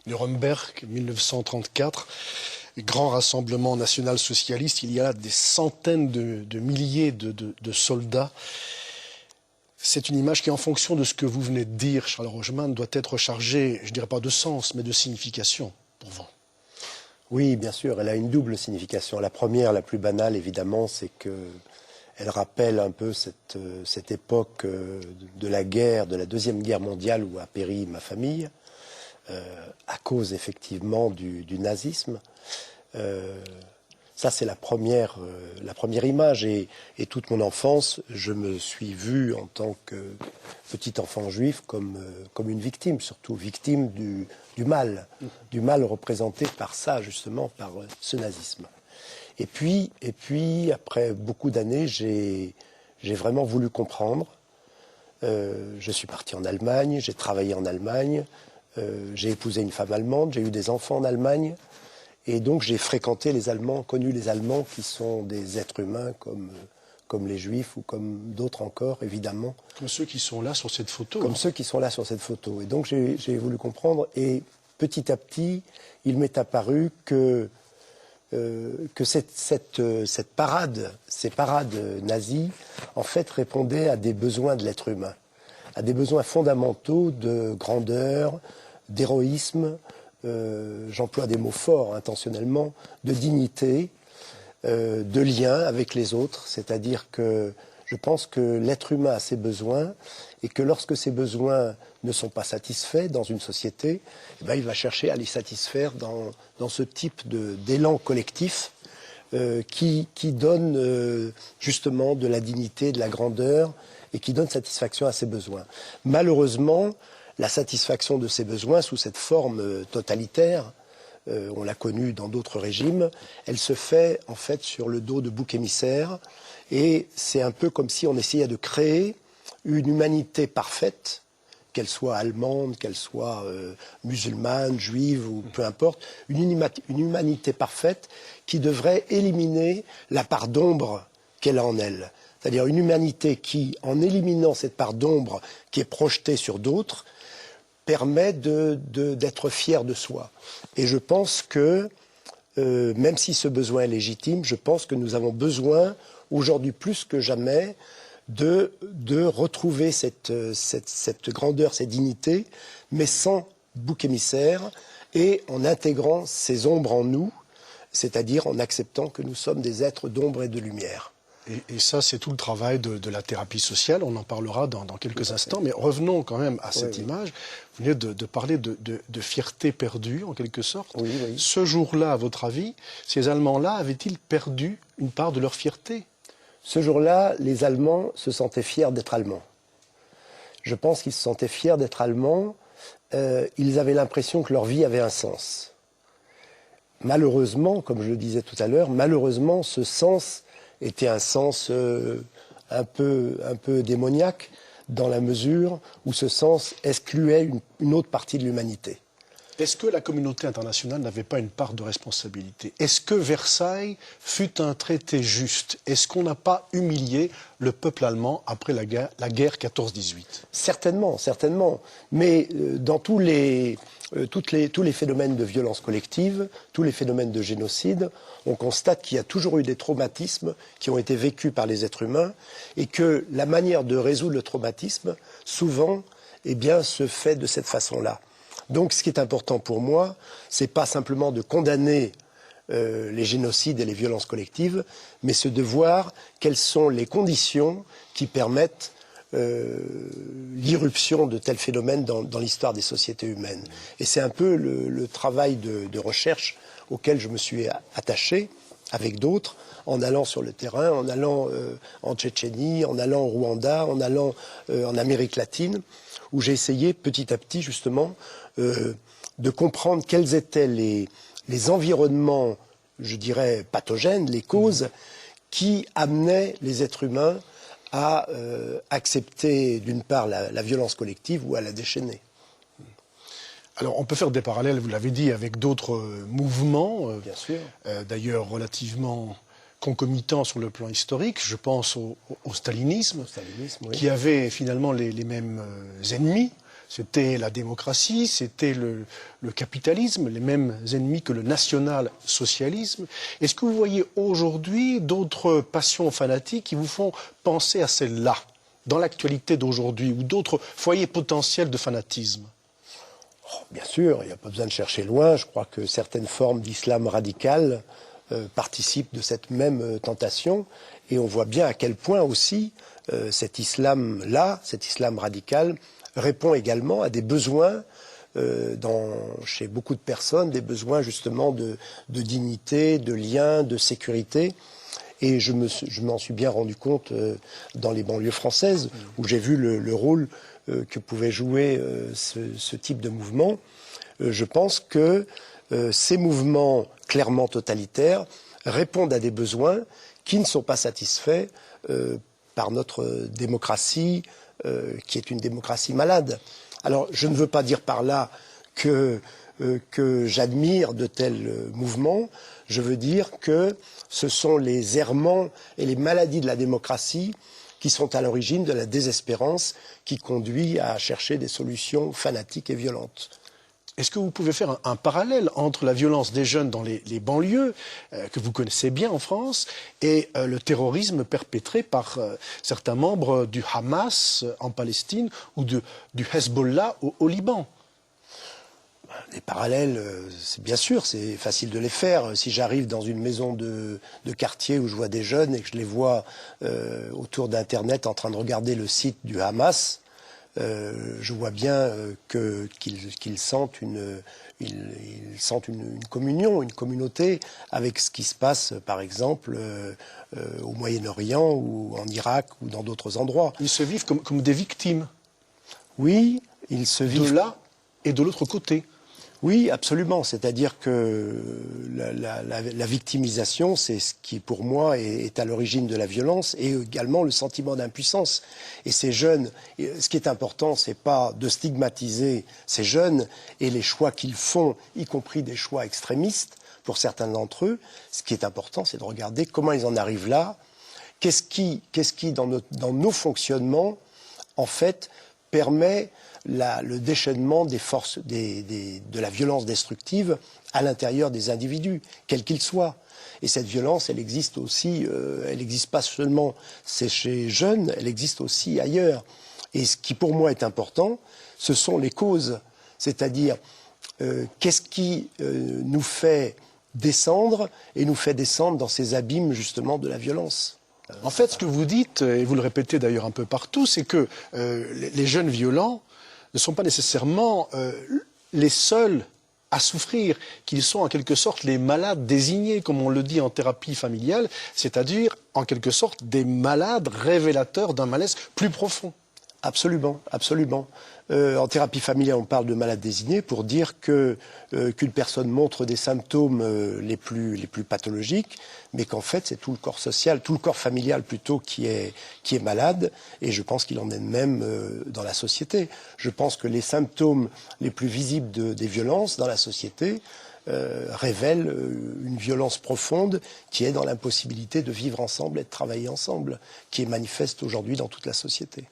Nuremberg, 1934, grand rassemblement national-socialiste, il y a des centaines de milliers de soldats. C'est une image qui, en fonction de ce que vous venez de dire, Charles Rogeman, doit être chargée, je ne dirais pas de sens, mais de signification pour vous. Oui, bien sûr, elle a une double signification. La première, la plus banale, évidemment, c'est qu'elle rappelle un peu cette époque de la guerre, de la Deuxième Guerre mondiale où a péri ma famille, à cause effectivement du nazisme. Ça, c'est la première image. Et toute mon enfance, je me suis vu en tant que petit enfant juif comme une victime, surtout victime du mal représenté par ça, justement, par ce nazisme. Et puis après beaucoup d'années, j'ai vraiment voulu comprendre. Je suis parti en Allemagne, j'ai travaillé en Allemagne, j'ai épousé une femme allemande, j'ai eu des enfants en Allemagne. Et donc j'ai fréquenté les Allemands, connu les Allemands qui sont des êtres humains comme les Juifs ou comme d'autres encore, évidemment. Comme ceux qui sont là sur cette photo. Comme ceux qui sont là sur cette photo. Et donc j'ai voulu comprendre. Et petit à petit, il m'est apparu que cette parade, ces parades nazies, en fait, répondaient à des besoins de l'être humain, à des besoins fondamentaux de grandeur, d'héroïsme, j'emploie des mots forts intentionnellement, de dignité, de lien avec les autres. C'est-à-dire que je pense que l'être humain a ses besoins et que lorsque ces besoins ne sont pas satisfaits dans une société, eh bien, il va chercher à les satisfaire dans ce type d'élan collectif qui donne justement de la dignité, de la grandeur et qui donne satisfaction à ses besoins. Malheureusement, la satisfaction de ces besoins sous cette forme totalitaire, on l'a connue dans d'autres régimes, elle se fait en fait sur le dos de boucs émissaires et c'est un peu comme si on essayait de créer une humanité parfaite, qu'elle soit allemande, qu'elle soit musulmane, juive ou peu importe, une humanité parfaite qui devrait éliminer la part d'ombre qu'elle a en elle. C'est-à-dire une humanité qui, en éliminant cette part d'ombre qui est projetée sur d'autres, permet d'être fier de soi. Et je pense que, même si ce besoin est légitime, je pense que nous avons besoin, aujourd'hui plus que jamais, de retrouver cette grandeur, cette dignité, mais sans bouc émissaire, et en intégrant ces ombres en nous, c'est-à-dire en acceptant que nous sommes des êtres d'ombre et de lumière. Et ça, c'est tout le travail de la thérapie sociale. On en parlera dans quelques instants. Mais revenons quand même à cette image. Vous venez de parler de fierté perdue, en quelque sorte. Oui, oui. Ce jour-là, à votre avis, ces Allemands-là avaient-ils perdu une part de leur fierté? Ce jour-là, les Allemands se sentaient fiers d'être Allemands. Je pense qu'ils se sentaient fiers d'être Allemands. Ils avaient l'impression que leur vie avait un sens. Malheureusement, comme je le disais tout à l'heure, malheureusement, ce sens était un sens un peu démoniaque, dans la mesure où ce sens excluait une autre partie de l'humanité. Est-ce que la communauté internationale n'avait pas une part de responsabilité? Est-ce que Versailles fut un traité juste? Est-ce qu'on n'a pas humilié le peuple allemand après la guerre 14-18? Certainement, certainement. Mais dans tous les phénomènes de violence collective, tous les phénomènes de génocide, on constate qu'il y a toujours eu des traumatismes qui ont été vécus par les êtres humains et que la manière de résoudre le traumatisme, souvent, eh bien, se fait de cette façon-là. Donc ce qui est important pour moi, c'est pas simplement de condamner les génocides et les violences collectives, mais c'est de voir quelles sont les conditions qui permettent l'irruption de tels phénomènes dans l'histoire des sociétés humaines. Et c'est un peu le travail de recherche auquel je me suis attaché avec d'autres, en allant sur le terrain, en allant en Tchétchénie, en allant au Rwanda, en allant en Amérique latine, où j'ai essayé petit à petit justement de comprendre quels étaient les environnements, je dirais, pathogènes, les causes qui amenaient les êtres humains à accepter d'une part la violence collective ou à la déchaîner. Alors on peut faire des parallèles, vous l'avez dit, avec d'autres mouvements, bien sûr. D'ailleurs relativement concomitants sur le plan historique. Je pense au stalinisme, Oui. qui avait finalement les mêmes ennemis. C'était la démocratie, c'était le capitalisme, les mêmes ennemis que le national-socialisme. Est-ce que vous voyez aujourd'hui d'autres passions fanatiques qui vous font penser à celles-là, dans l'actualité d'aujourd'hui, ou d'autres foyers potentiels de fanatisme? Bien sûr, il n'y a pas besoin de chercher loin. Je crois que certaines formes d'islam radical participent de cette même tentation. Et on voit bien à quel point aussi cet islam-là, cet islam radical, répond également à des besoins chez beaucoup de personnes, des besoins justement de dignité, de lien, de sécurité. Et je m'en suis bien rendu compte dans les banlieues françaises, où j'ai vu le rôle que pouvait jouer ce type de mouvement. Je pense que ces mouvements clairement totalitaires répondent à des besoins qui ne sont pas satisfaits par notre démocratie, qui est une démocratie malade. Alors, je ne veux pas dire par là que j'admire de tels mouvements. Je veux dire que ce sont les errements et les maladies de la démocratie qui sont à l'origine de la désespérance qui conduit à chercher des solutions fanatiques et violentes. Est-ce que vous pouvez faire un parallèle entre la violence des jeunes dans les banlieues, que vous connaissez bien en France, et le terrorisme perpétré par certains membres du Hamas en Palestine ou du Hezbollah au Liban? Les parallèles, bien sûr, c'est facile de les faire. Si j'arrive dans une maison de quartier où je vois des jeunes et que je les vois autour d'Internet en train de regarder le site du Hamas, je vois bien qu'ils sentent une communion, une communauté avec ce qui se passe, par exemple, au Moyen-Orient ou en Irak ou dans d'autres endroits. Ils se vivent comme des victimes. Oui, ils se vivent... De là et de l'autre côté. Oui, absolument. C'est-à-dire que la victimisation, c'est ce qui, pour moi, est à l'origine de la violence et également le sentiment d'impuissance. Et ces jeunes, ce qui est important, c'est pas de stigmatiser ces jeunes et les choix qu'ils font, y compris des choix extrémistes pour certains d'entre eux. Ce qui est important, c'est de regarder comment ils en arrivent là. Qu'est-ce qui dans nos fonctionnements, en fait, permet le déchaînement des forces, de la violence destructive à l'intérieur des individus, quels qu'ils soient. Et cette violence, elle existe aussi, elle n'existe pas seulement chez les jeunes, elle existe aussi ailleurs. Et ce qui pour moi est important, ce sont les causes. C'est-à-dire, qu'est-ce qui nous fait descendre et nous fait descendre dans ces abîmes justement de la violence. En fait, ce que vous dites, et vous le répétez d'ailleurs un peu partout, c'est que les jeunes violents ne sont pas nécessairement les seuls à souffrir, qu'ils sont en quelque sorte les malades désignés, comme on le dit en thérapie familiale, c'est-à-dire en quelque sorte des malades révélateurs d'un malaise plus profond. Absolument, absolument. En thérapie familiale, on parle de malades désignés pour dire qu'une personne montre des symptômes les plus pathologiques, mais qu'en fait c'est tout le corps social, tout le corps familial plutôt qui est malade, et je pense qu'il en est de même dans la société. Je pense que les symptômes les plus visibles des violences dans la société révèlent une violence profonde qui est dans l'impossibilité de vivre ensemble et de travailler ensemble, qui est manifeste aujourd'hui dans toute la société.